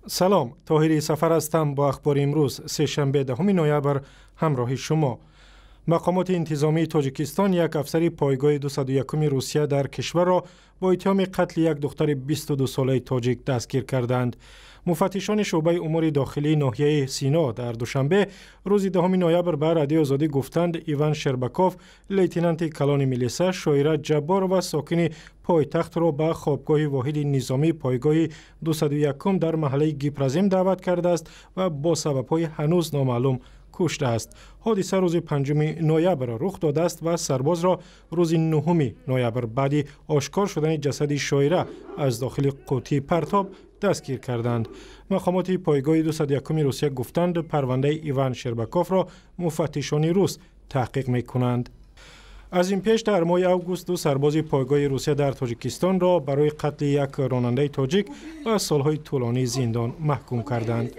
سلام، طاهری سفر هستم با اخبار امروز سه‌شنبه 10 نوامبر همراه شما. مقامات انتظامی تاجیکستان یک افسر پایگاه 201 روسیه در کشور را با اتهام قتل یک دختر 22 ساله تاجیک دستگیر کردند. مفتشان شعبه امور داخلی ناحیه سینا در دوشنبه روز 10 نوامبر به رادیو آزادی گفتند ایوان شرباکوف، لیتنانت کلان میلیسا شایره جبار و ساکن پایتخت را به خوابگاه واحد نظامی پایگاه 201 در محله گیپرازیم دعوت کرده است و با سبب‌های هنوز نامعلوم کشته است. حادثه روز 5 نوامبر رخ داده است و سرباز را روز 9 نوامبر بعد آشکار شدن جسد شایره از داخل قوطی پرتاب دستگیر کردند. مقامات پایگاه 201 روسیه گفتند پرونده ایوان شرباکوف را مفتشان روس تحقیق می‌کنند. از این پیش در ماه اوگوست 2 سرباز پایگاه روسیه در تاجیکستان را برای قتل یک راننده تاجیک به سالهای طولانی زندان محکوم کردند.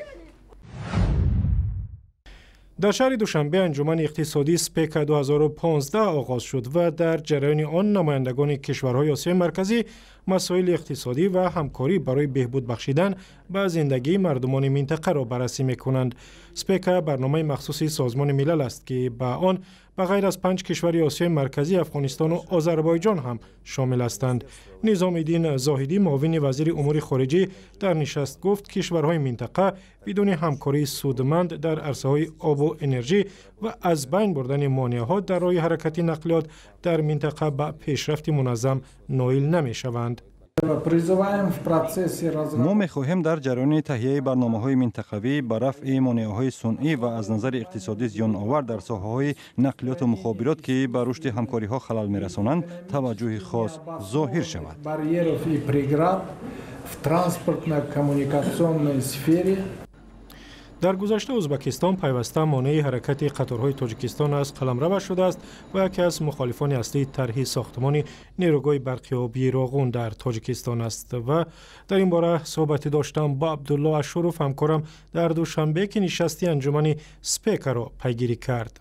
در شهر دوشنبه انجمن اقتصادی سپک 2015 آغاز شد و در جریان آن نمایندگان کشورهای آسیای مرکزی مسائل اقتصادی و همکاری برای بهبود بخشیدن به زندگی مردمان منطقه را بررسی می‌کنند. سپک برنامه مخصوصی سازمان ملل است که به آن به غیر از 5 کشور آسیای مرکزی افغانستان و آذربایجان هم شامل هستند. نظام الدین زاهدی معاون وزیر امور خارجه در نشست گفت کشورهای منطقه بدون همکاری سودمند در عرصه‌های آب و انرژی و از بین بردن مانع‌ها در راه حرکت نقلیات در منطقه به پیشرفت منظم نائل نمی‌شوند. ما می‌خواهیم در جریان تهیه برنامه‌های منطقوی به رفع مانع‌های صنعی و از نظر اقتصادی زیان آور در ساحه‌های نقلیات و مخابرات که به رشد همکاری‌ها خلل می‌رسانند توجه خاص ظاهر شود. در گذشته ازبکستان پیوسته مانع حرکت قطارهای تاجیکستان از قلمرو شده است و یکی از مخالفان اصلی طرح ساختمان نیروگاه برقیابی راغون در تاجیکستان است و در این باره صحبت داشتم با عبدالله اشرف همکارم در دوشنبه که نشستی انجمن سپک را پیگیری کرد.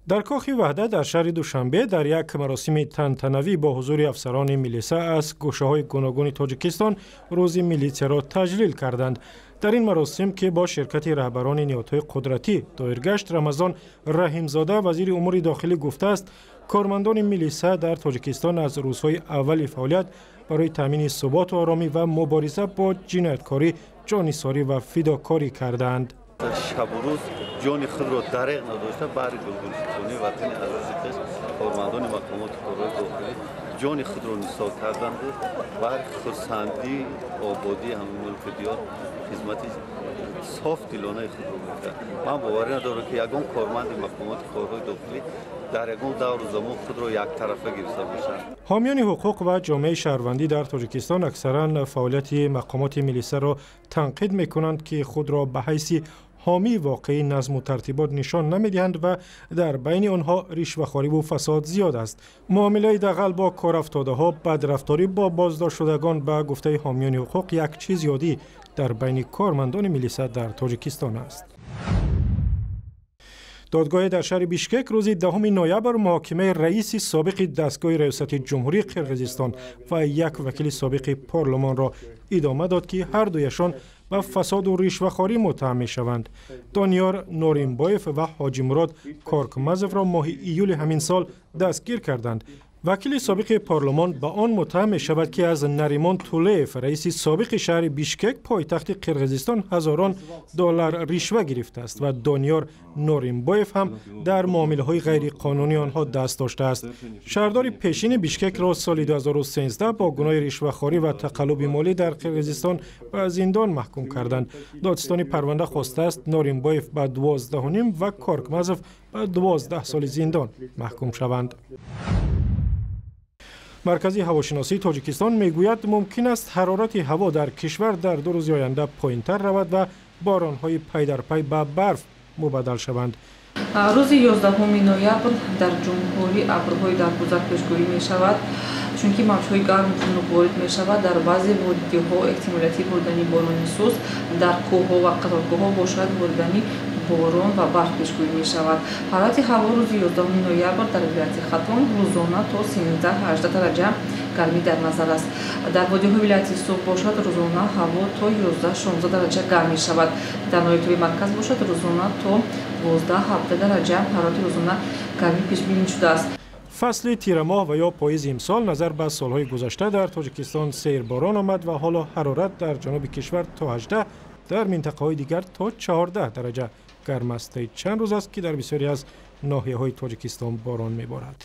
در کاخ وحدت در شهر دوشنبه در یک مراسم تنتنوی با حضور افسران میلیسا از گوشه‌های گوناگون تاجیکستان روز میلیسا را تجلیل کردند. در این مراسم که با شرکت رهبران نهادهای قدرتی دایر گشت، رمضان رحیمزاده وزیر امور داخلی گفته است کارمندان میلیسا در تاجیکستان از روزهای اول فعالیت برای تامین ثبات و آرامی و مبارزه با جنایتکاری جانیساری و فداکاری کردند. شب و روز جان خود را دریغ نداشته برای گلگونی وطن عزیز کارمندان مقامات کارهای داخلی جان خود را نثار کردند برای خرسندی آبادی همین ملک دیار خدمت صاف دلانه خود را می‌کرد. من باور ندارم که یگان کارمند مقامات کارهای داخلی در یگان دور زمان خود را یک طرفه گرفته باشند. حامیان حقوق و جامعه شهروندی در تاجیکستان اکثرا فعالیت مقامات میلیسا را تنقید می‌کنند که خود را به حیث حامی واقعی نظم و ترتیبات نشان نمی‌دهند و در بین آنها رشوه‌خواری و فساد زیاد است. معامله دغل با کارافتاده‌ها، بدرفتاری با بازداشت شدگان به گفته حامیان حقوق یک چیز یادی در بین کارمندان میلیسا در تاجیکستان است. دادگاه در شهر بیشکک روز 10 نوامبر محاکمه رئیس سابق دستگاه ریاست جمهوری قرقیزستان و یک وکیل سابق پارلمان را ادامه داد که هر دویشان به فساد و رشوه‌خواری متهم می‌شوند. دانیار نوریمبایف و حاجی مراد کارکمزف را ماه ایول همین سال دستگیر کردند. وکیل سابق پارلمان به آن متهم می شود که از نریمان تولیف رئیس سابق شهر بیشکک پایتخت قرقیزستان هزاران دلار رشوه گرفته است و دانیار نوریمبایف هم در معامله‌های غیر قانونی آنها دست داشته است. شهردار پیشین بیشکک را سال 2013 با گناه رشوه‌خواری و تقلب مالی در قرقیزستان به زندان محکوم کردند. دادستان پرونده خواسته است نوریمبایف به 12.5 و کارکمزف به 12 سال زندان محکوم شوند. مرکزی هواشناسی تاجیکستان میگوید ممکن است حرارت هوا در کشور در 2 روز آینده پایین‌تر رود و باران‌های پی در پی به برف مبدل شوند. روز 11 نوامبر در جمهوری ابرهای در گذر پیشگویی می شود چونکه موج‌های گرم وارد می شود. در بعضی وادی‌ها احتمالیت بردن باران سوز، در کوه‌ها و قطارگاه‌ها باشد بردن борон ва барф пешгӯӣ мешавад. ҳарорати ҳаво рӯзи 11 ноябр дар вилояти Хатон рӯзона то 13-18 дараҷа гармӣ дар назар аст. Дар водиҳои вилояти Сув бошад рӯзона ҳаво то 11-16 дараҷа гарм мешавад. Дар ноҳияти марказ бошад рӯзона то 12-17 дараҷа ҳарорати рӯзона гармӣ пешбинӣ шудааст. фасли тирамоҳ ва ё поизи имсол назар ба солҳои гузашта дар Тоҷикистон сейр борон омад ва ҳоло ҳарорат дар ҷануби кишвар то 18, дар минтақаҳои дигар то 14 дараҷа гарм аст. Чанд рӯз аст ки дар бисёре аз ноҳияҳои Тоҷикистон борон меборад.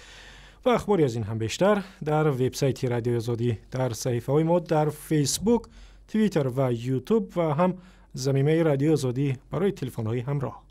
ва ахбори аз ин ҳам бештар дар вебсайти Радиои Озодӣ, дар саҳифаҳои мо дар Facebook, Twitter ва YouTube ва ҳам заминаи Радиои Озодӣ барои телефонҳои ҳамроҳ.